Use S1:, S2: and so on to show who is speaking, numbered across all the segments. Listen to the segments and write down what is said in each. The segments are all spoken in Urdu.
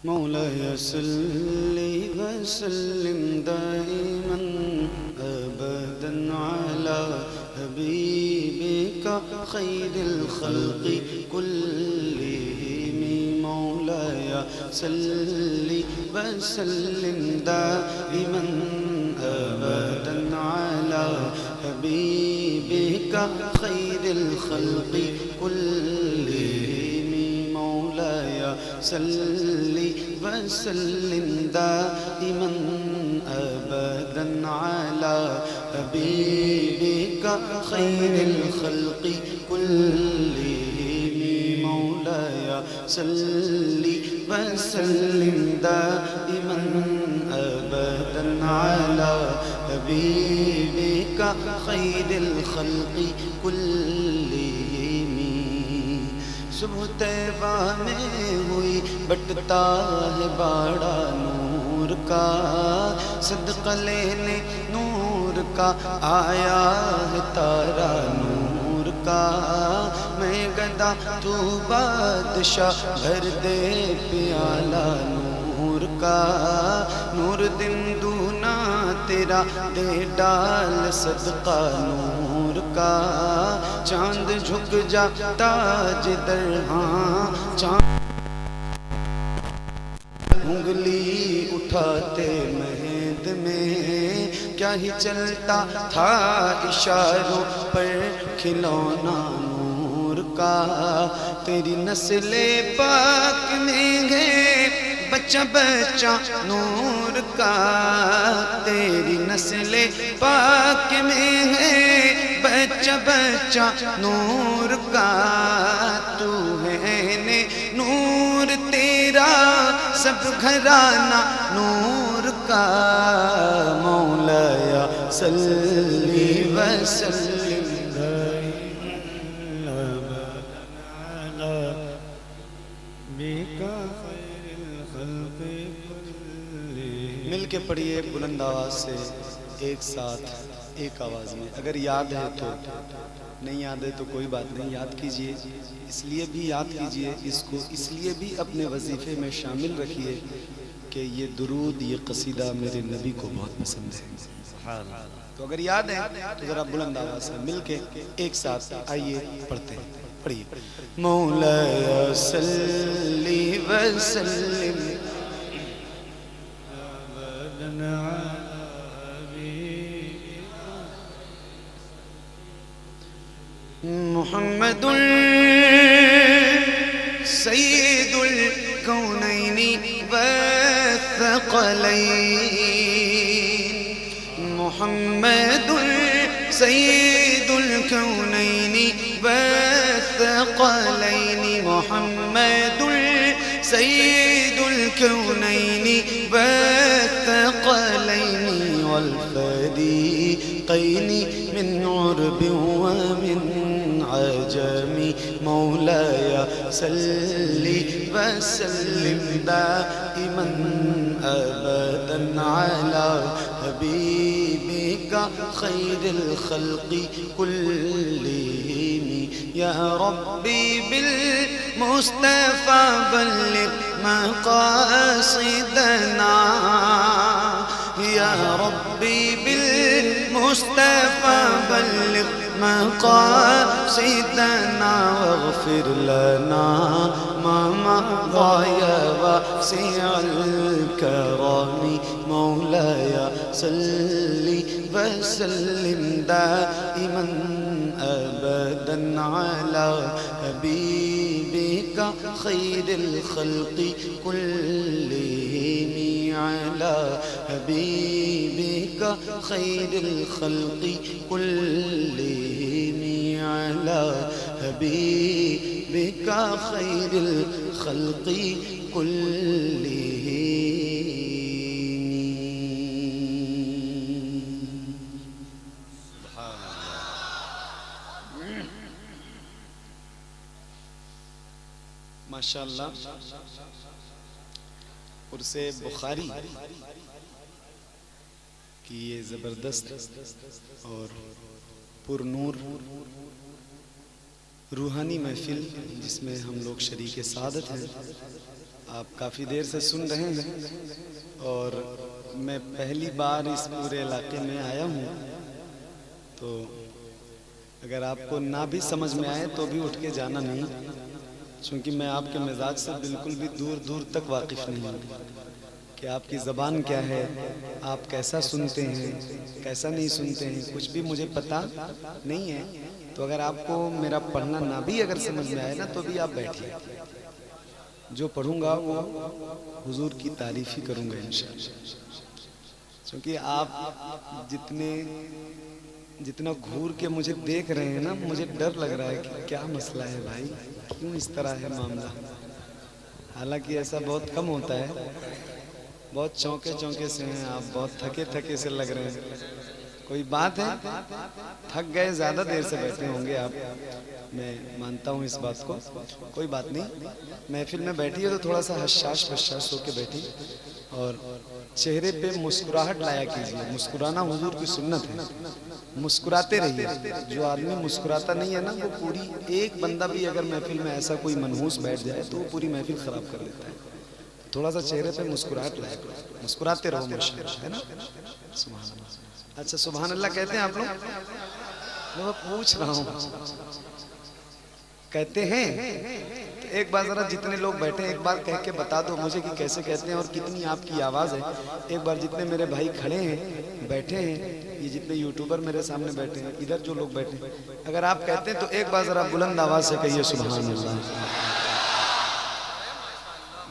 S1: مولاي صل وسلم دائما أبدا على حبيبك خير الخلق كلهم. مولاي صل وسلم دائما أبدا على حبيبك خير الخلق كلهم. مولاي صل وسلم دائما أبدا على حبيبك خير الخلق كلهم. مولاي صل وسلم دائما أبدا على حبيبك خير الخلق كلهم. صبح طیبہ میں ہوئی بٹتا ہے باڑا نور کا، صدقہ لینے نور کا آیا ہے تارا نور کا. میں گدا تو بادشاہ بھر دے پیالہ نور کا. نور دن دونا تیرا دے ڈال صدقہ نور کا. چاند جھک جاتا جدھر ہاں چاند انگلی اٹھاتے مہد میں، کیا ہی چلتا تھا اشاروں پر کھلونا نور کا. تیری نسل پاک میں ہے بچہ بچہ نور کا. تیری نسل پاک میں ہے بچہ بچہ نور کا. تو ہے نور تیرا سب گھرانہ نور کا. مولایا صلی وسلم مل کے پڑھیے بلند آواز سے ایک ساتھ ایک آواز میں. اگر یاد ہے تو، نہیں یاد ہے تو کوئی بات نہیں، یاد کیجئے. اس لیے بھی یاد کیجئے اس کو، اس لیے بھی اپنے وظیفے میں شامل رکھیے کہ یہ درود، یہ قصیدہ میرے نبی کو بہت پسند ہے. تو اگر یاد ہے تو ذرا بلند آواز سے مل کے ایک ساتھ آئیے پڑھتے ہیں. پڑھیے. مولاي صل وسلم محمد سید الکونین والثقلین. محمد سید الکونین والثقلین. محمد سید الکونین والثقلین والفریقین من عرب ومن عجم. مولاي صل وسلم دائما أبدا على حبيبك خير الخلق كلهم. يا ربي بالمصطفى بلغ مقاصدنا. يا ربي بالمصطفى بلغ مقاصدنا واغفر لنا ما مضى يا واسع الكرم. مولاي صل وسلم دائما أبدا على حبيبك خير الخلق كلهم. على حبيبك خير الخلق كلهم. على حبيبك خير الخلق كلهم. ماشاءاللہ. عرس بخاری کی یہ زبردست اور پر نور روحانی محفل جس میں ہم لوگ شریک سعادت ہیں. آپ کافی دیر سے سن رہے ہیں اور میں پہلی بار اس پورے علاقے میں آیا ہوں، تو اگر آپ کو نہ بھی سمجھ میں آئے تو بھی اٹھ کے جانا نہیں، چونکہ میں آپ کے مزاج سے بالکل بھی دور دور تک واقف نہیں ہوں کہ آپ کی زبان کیا ہے، آپ کیسا سنتے ہیں کیسا نہیں سنتے ہیں، کچھ بھی مجھے پتہ نہیں ہے۔ تو اگر آپ کو میرا پڑھنا نہ بھی اگر سمجھ میں آئے نا تو بھی آپ بیٹھیے، جو پڑھوں گا وہ حضور کی تعریف ہی کروں گا انشاءاللہ، چونکہ آپ جتنا گھور کے مجھے دیکھ رہے ہیں نا، مجھے ڈر لگ رہا ہے کہ کیا مسئلہ ہے بھائی، کیوں اس طرح ہے معاملہ۔ حالانکہ ایسا بہت کم ہوتا ہے، بہت چونکے سے ہیں آپ، بہت تھکے سے لگ رہے ہیں۔ کوئی بات ہے، تھک گئے، زیادہ دیر سے بیٹھے ہوں گے آپ، میں مانتا ہوں اس بات کو، کوئی بات نہیں۔ محفل میں بیٹھی ہے تو تھوڑا سا حشاش ہو کے بیٹھی اور چہرے پہ مسکراہٹ لایا کیجیے۔ مسکرانا حضور کی سنت ہے، مسکراتے رہیے۔ جو آدمی مسکراتا نہیں ہے نا، وہ پوری ایک بندہ بھی اگر محفل میں ایسا کوئی منحوس بیٹھ جائے تو وہ پوری محفل خراب کر دیتا ہے۔ تھوڑا سا چہرے پہ مسکراہٹ لائے، مسکراتے رہو ماشاءاللہ، ہے نا؟ سبحان اللہ۔ اچھا سبحان اللہ کہتے ہیں آپ لوگ؟ میں پوچھ رہا ہوں، کہتے ہیں؟ تو ایک بار ذرا جتنے لوگ بیٹھے ایک بار کہہ کے بتا دو مجھے کہ کیسے کہتے ہیں اور کتنی آپ کی آواز ہے۔ ایک بار جتنے میرے بھائی کھڑے ہیں بیٹھے ہیں، یہ جتنے یوٹیوبر میرے سامنے بیٹھے ہیں، ادھر جو لوگ بیٹھے ہیں، اگر آپ کہتے ہیں تو ایک بار ذرا بلند آواز سے کہیے سبحان اللہ۔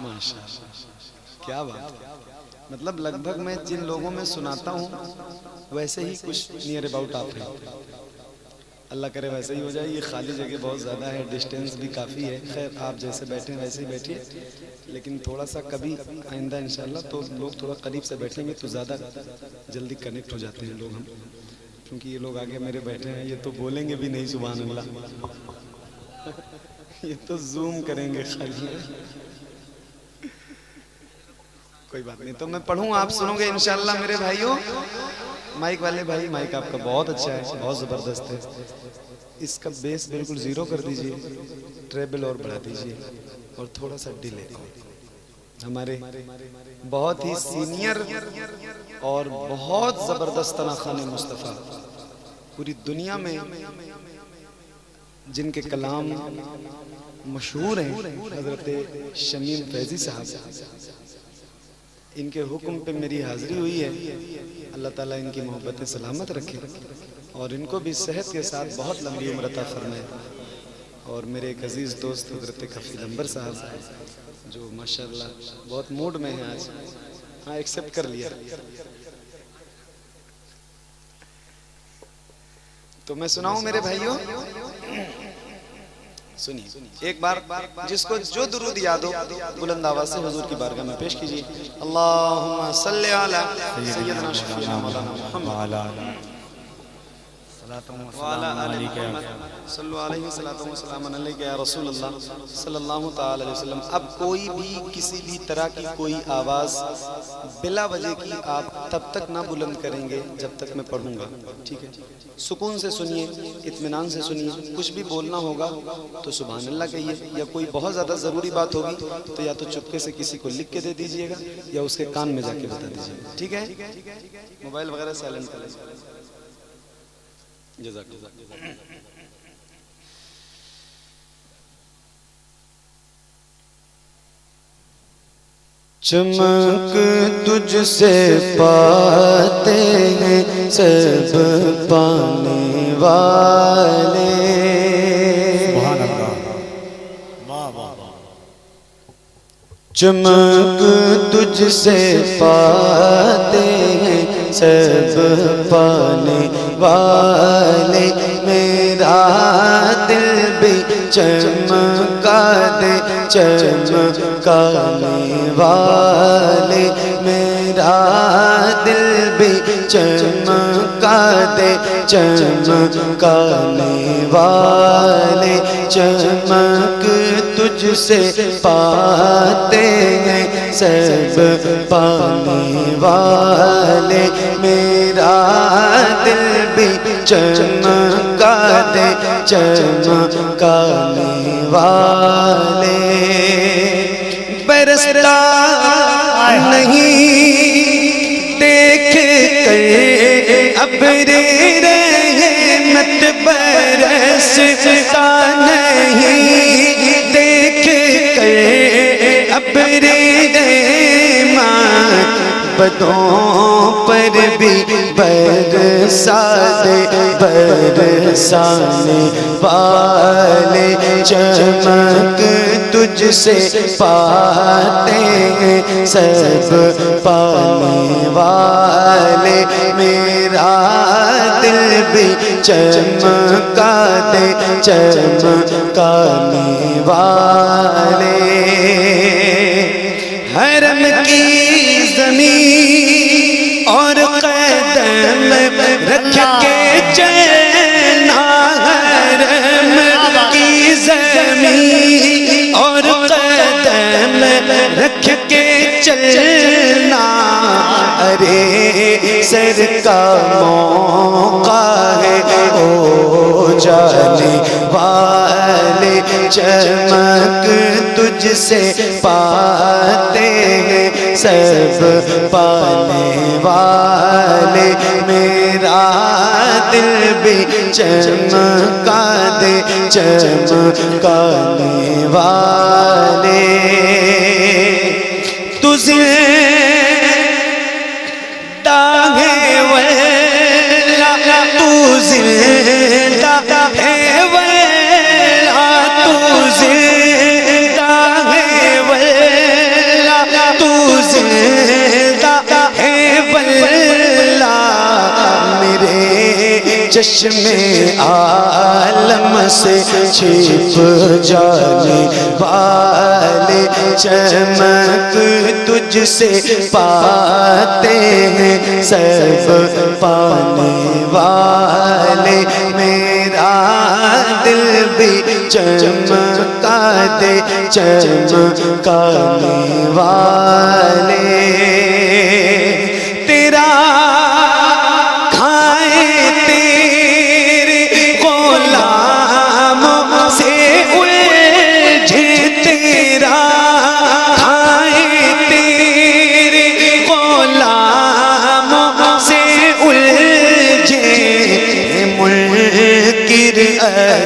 S1: ماشاءاللہ، کیا بات ہے۔ مطلب لگ بھگ میں جن لوگوں میں سناتا ہوں ویسے ہی کچھ نیئر اباؤٹ آپ ہیں۔ اللہ کرے ویسے ہی ہو جائے۔ یہ خالی جگہ بہت زیادہ ہے، ڈسٹینس بھی کافی ہے۔ خیر آپ جیسے بیٹھیں ویسے ہی بیٹھیے، لیکن تھوڑا سا کبھی آئندہ انشاءاللہ تو لوگ تھوڑا قریب سے بیٹھیں گے تو زیادہ جلدی کنیکٹ ہو جاتے ہیں لوگ ہم، کیونکہ یہ لوگ آگے میرے بیٹھے ہیں، یہ تو بولیں گے بھی نہیں سبحان اللہ، یہ تو زوم کریں گے خالی۔ کوئی بات نہیں، تو میں پڑھوں آپ سنو گے انشاءاللہ میرے بھائیوں۔ مائک والے بھائی، مائک آپ کا بہت اچھا ہے، بہت زبردست ہے، اس کا بیس بالکل زیرو کر دیجئے، ٹریبل اور بڑھا دیجئے اور تھوڑا سا ڈیلے۔ ہمارے بہت ہی سینئر اور بہت زبردست تناخان مصطفیٰ، پوری دنیا میں جن کے کلام مشہور ہیں، حضرت شمیم فیضی صاحب، ان کے حکم پہ میری حاضری ہوئی ہے۔ اللہ تعالیٰ ان کی محبت سلامت رکھے اور ان کو بھی صحت کے ساتھ بہت لمبی عمر عطا فرمائے۔ اور میرے ایک عزیز دوست حضرت کفیل انور صاحب جو ماشاءاللہ بہت موڈ میں ہیں آج، ہاں ایکسپٹ کر لیا۔ تو میں سناؤں میرے بھائیوں، سنیے ایک بار، جس کو جو درود یاد ہو بلند آواز سے حضور کی بارگاہ میں پیش کیجیے۔ اللہم صلی علی سیدنا شفیعنا مولانا محمد وعلی آل محمد صلی اللہ علیہ وسلم علیہ یا رسول اللہ صلی اللہ تعالی علیہ وسلم۔ اب کوئی بھی کسی بھی طرح کی کوئی آواز بلا وجہ کی آپ تب تک نہ بلند کریں گے جب تک میں پڑھوں گا، ٹھیک ہے؟ سکون سے سنیے، اطمینان سے سنیے۔ کچھ بھی بولنا ہوگا تو سبحان اللہ کہیے، یا کوئی بہت زیادہ ضروری بات ہوگی تو یا تو چپکے سے کسی کو لکھ کے دے دیجئے گا یا اس کے کان میں جا کے بتا دیجئے گا، ٹھیک ہے؟ موبائل وغیرہ سائلنٹ کر لیجئے۔ جزاک اللہ۔ چمک تجھ سے پاتے ہیں سب پانے والے،
S2: سبحان اللہ، واہ واہ واہ۔
S1: چمک تجھ سے پاتے ہیں سب پانے والے، میرا دل بھی چمکا دے چمکانے والے، میرا دل بھی چمکا دے چمکانے والے، چمک تجھ سے پاتے ہیں سب پانے والے، میرا دل بھی چمکا دے چمکانے والے، برستا نہیں دیکھ کر ابر رحمت برستا نہیں دیکھ کر ابر رحمت بدوں پر بھی برسا دے برسانے والے چمک تجھ سے پاتے ہیں سب پانے والے میرا دل بھی چمکا دے چمکانے والے حرم کی زمین اور قدم رکھ کے چلنا حرم کی زمین اور قدم رکھ کے چلنا ارے سر کا موقع ہے او جانے والے چمک تجھ سے پاتے ہیں سب پانے والے میرا دل بھی چمکا دے چمکانے والے تو زندہ ہے واللہ تو زندہ ہے واللہ تو زندہ ہے واللہ تو زندہ ہے واللہ میرے چشم عالم سے چھپ جانے والے چمک تجھ سے پاتے ہیں سب پانے والے میرا دل بھی چمکا دے چمکانے والے تیرا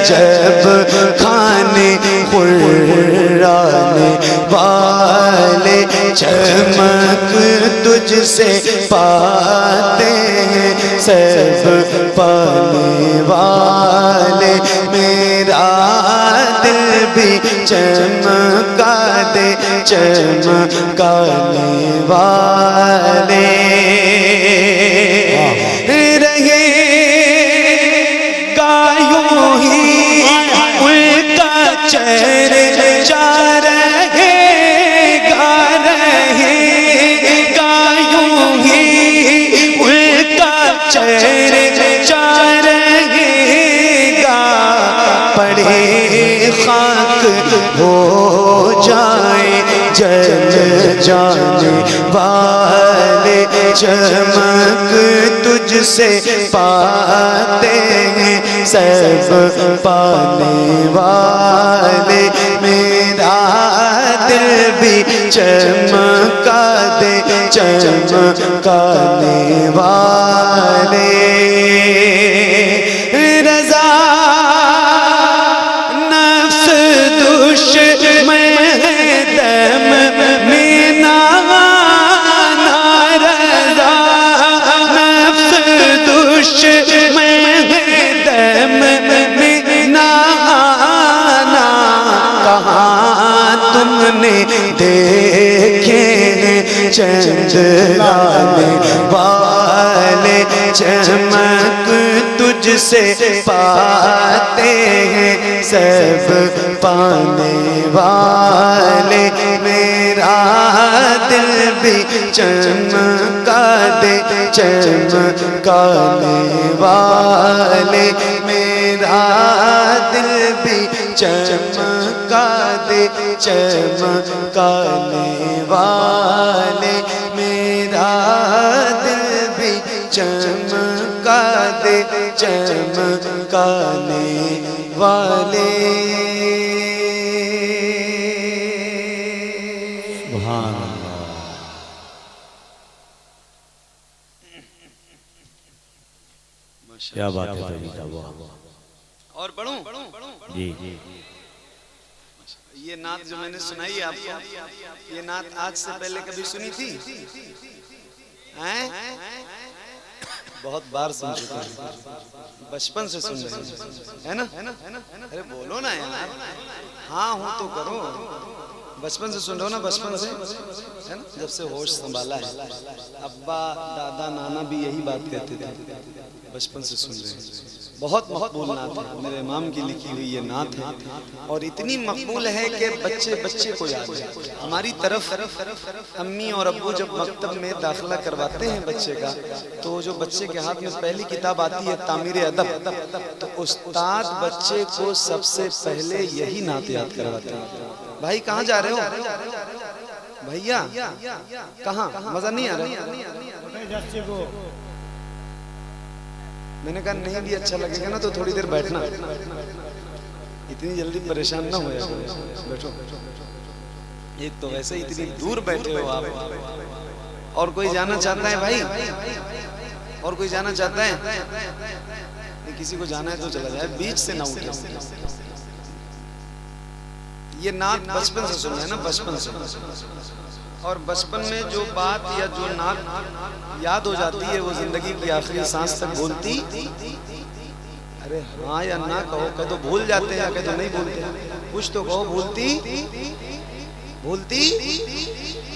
S1: جب کھانے قرآن والے چمک تجھ سے پاتے ہیں سب پانے والے میرا دل بھی چمکا دے چمکانے والے رہے چرچا رہے گا یوں ہی ان کا چرچا رہے گا پڑے خاک ہو جائے جل جانے والے چمک تجھ سے پاتے ہیں سب پانے والے میرا دل بھی چمکا دے چمکانے والے رضا نفس دشمن دم میں نہ رضا نفس دشمن دم میں نہ آنا کہاں تم نے دیکھے ہیں چندرانے والے چمک تجھ سے پاتے ہیں سب پانے والے میرا دل بھی چمکا دے چمکانے والے میرا دل بھی چمکا دے چمکانے والے میرا دل بھی چمکا دے چمکانے والے
S2: کیا بات ہے بھائی صاحب،
S1: اور پڑھوں؟
S2: جی
S1: یہ نعت جو میں نے سنائی ہے آپ کو، یہ نعت آج سے پہلے کبھی سنی تھی؟ بہت بار سن چکے ہیں، بچپن سے سن رہے ہیں، ہے نا؟ ارے بولو نا یار، ہاں ہوں تو کرو، بچپن سے سن رہے ہو نا، بچپن سے، ہے نا؟ جب سے ہوش سنبھالا ہے، ابا دادا نانا بھی یہی بات کہتے تھے، بچپن سے سن رہے ہیں۔ بہت مقبول نعت ہے، میرے امام کی لکھی ہوئی یہ نعت ہے، اور اتنی مقبول ہے کہ بچے بچے کو یاد ہے۔ ہماری طرف امی اور ابو جب مکتب میں داخلہ کرواتے ہیں بچے کا، تو جو بچے کے ہاتھ میں پہلی کتاب آتی ہے تعمیر ادب، تو استاد بچے کو سب سے پہلے یہی نعت یاد کرواتے ہیں۔ بھائی کہاں جا رہے ہو؟ بھیا کہاں؟ مزہ نہیں آ رہا؟ میں نے کہا نہیں بھی اچھا لگے گا نا تو تھوڑی دیر بیٹھنا، اتنی جلدی پریشان نہ ہو جائے، بیٹھو۔ ایک تو ویسے اتنی دور بیٹھے ہو آپ، اور کوئی جانا چاہتا ہے بھائی؟ اور کوئی جانا چاہتا ہے؟ کسی کو جانا ہے تو چلا جائے، بیچ سے نہ اٹھے۔ یہ نعت بچپن سے سنا ہے نا، بچپن سے، اور بچپن میں جو بات یا جو نعت یاد ہو جاتی ہے وہ زندگی کی آخری سانس تک بولتی، ارے ہاں یا نہ کہو، کہ تو بھول جاتے ہیں یا کہ تو نہیں بھولتے، کچھ تو کہو، بھولتی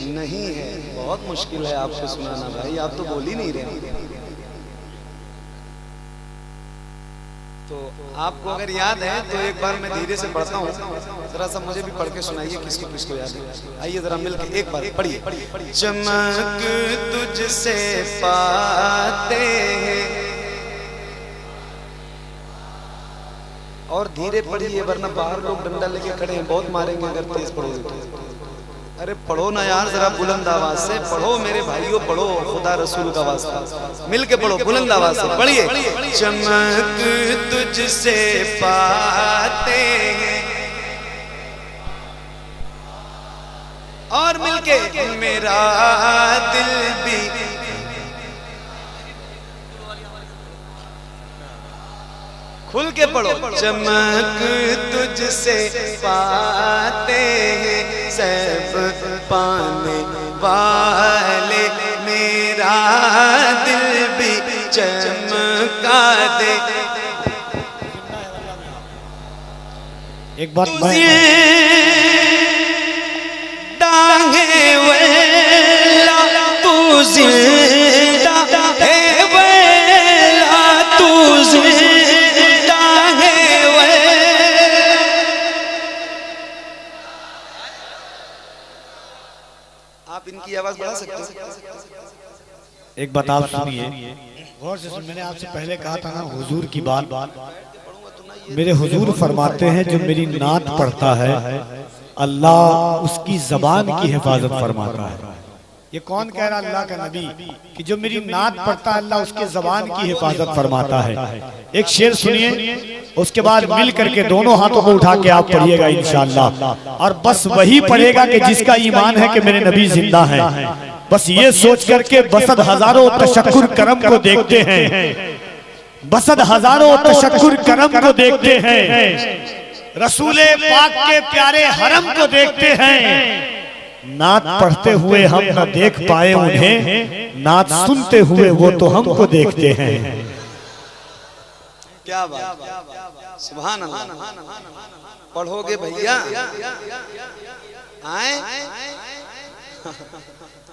S1: نہیں ہے۔ بہت مشکل ہے آپ کو سنانا بھائی، آپ تو بول ہی نہیں رہے۔ تو آپ کو اگر یاد ہے تو ایک بار میں دھیرے سے پڑھتا ہوں، ذرا سا مجھے بھی پڑھ کے سنائیے کس کو یاد ہے۔ آئیے ذرا مل کے ایک بار پڑھیے۔ چمک تجھ سے پاتے ہیں، اور دھیرے پڑھیے ورنہ باہر لوگ ڈنڈا لے کے کھڑے ہیں، بہت ماریں گے اگر تیز پڑھو گے تو۔ ارے پڑھو نا یار، ذرا بلند آواز سے پڑھو میرے بھائیوں، پڑھو، خدا رسول کا واسطہ، مل کے پڑھو بلند آواز سے، پڑھیے۔ چمک تجھ سے پاتے ہیں، اور مل کے میرا دل بھی کھل کے پڑھو۔ چمک تجھ سے پاتے ہیں سب پانے والے، میرا دل بھی چمکا دے۔
S2: ایک بات
S1: زندہ ہے ویلا، تو زندہ ہے ویلا، تو زندہ ہے ویلا۔ آپ ان کی آواز بڑھا سکتے ہیں؟
S2: ایک بات آپ سنیے، غور سے سن، میں نے آپ سے پہلے کہا تھا نا حضور کی بات، میرے حضور فرماتے ہیں جو میری نعت پڑھتا ہے اللہ اس کی زبان کی حفاظت فرماتا ہے۔ یہ کون کہہ رہا؟ اللہ کا نبی، کہ جو میری نعت پڑھتا ہے اللہ اس کی زبان کی حفاظت فرماتا ہے۔ ایک شعر سنیے، اس کے بعد مل کر کے دونوں ہاتھوں کو اٹھا کے آپ پڑھیے گا انشاءاللہ، اور بس وہی پڑھے گا کہ جس کا ایمان ہے کہ میرے نبی زندہ ہیں۔ بس یہ سوچ کر کے بسد ہزاروں تشکر کرم کو دیکھتے ہیں، بسد ہزاروں تشکر کرم کو دیکھتے ہیں، رسول پاک کے پیارے حرم کو دیکھتے ہیں۔ نعت پڑھتے ہوئے ہم نہ دیکھ پائے انہیں، نعت سنتے ہوئے وہ تو ہم کو دیکھتے ہیں۔
S1: کیا بات، سبحان اللہ۔ پڑھو گے بھیا؟ آئیں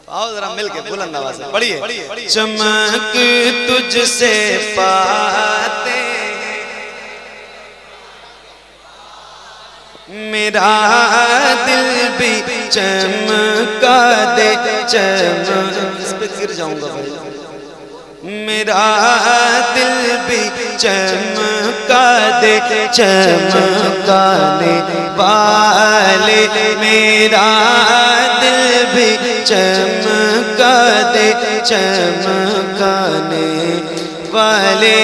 S1: آؤ ذرا مل کے بلند آواز سے پڑھیے۔ چمک تجھ سے پاتے میرا دل بھی چمکا دے، اس پہ گر جاؤں گا بھائی۔ میرا دل بھی چمکا دے، چمکانے والے، میرا دل بھی چمکا دے، چمکانے والے۔